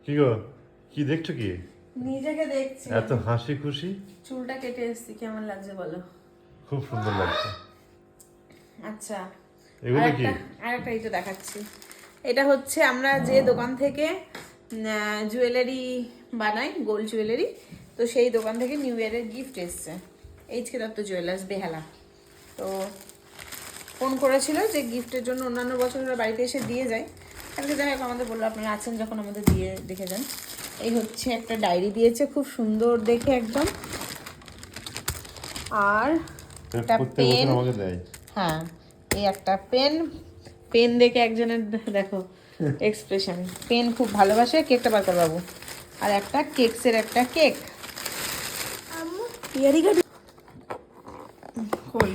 কি গো, কি দেখছো কি? নিজেকে দেখছি। এত হাসি খুশি। চুলটা কেটে এসেছি, কেমন লাগছে বলো? খুব সুন্দর লাগছে। আচ্ছা, এগুলো কি? আরেকটা এই তো দেখাচ্ছি। এটা হচ্ছে আমরা যে দোকান থেকে জুয়েলারি বানাই, গোল্ড জুয়েলারি, তো সেই দোকান থেকে নিউ ইয়ারের গিফট এসছে। এইচকে দত্ত জুয়েলার্স, বেহালা। তো ফোন করেছিল যে গিফটের জন্য, অন্যান্য বছর ওরা বাড়িতে এসে দিয়ে যায়, আজকে যাই হোক আমাদের বললো আপনারা আছেন যখন আমাদের দিয়ে দেখে যান। এই হচ্ছে একটা ডায়েরি দিয়েছে, খুব সুন্দর দেখে একদম। আর একটা পেন, হ্যাঁ এই একটা পেন। পেন দেখে একজনের দেখো এক্সপ্রেশন, পেন খুব ভালোবাসে। কেকটা বার কর বাবু। আর একটা কেকসের একটা কেক। ইয়ারি গাড়ি কই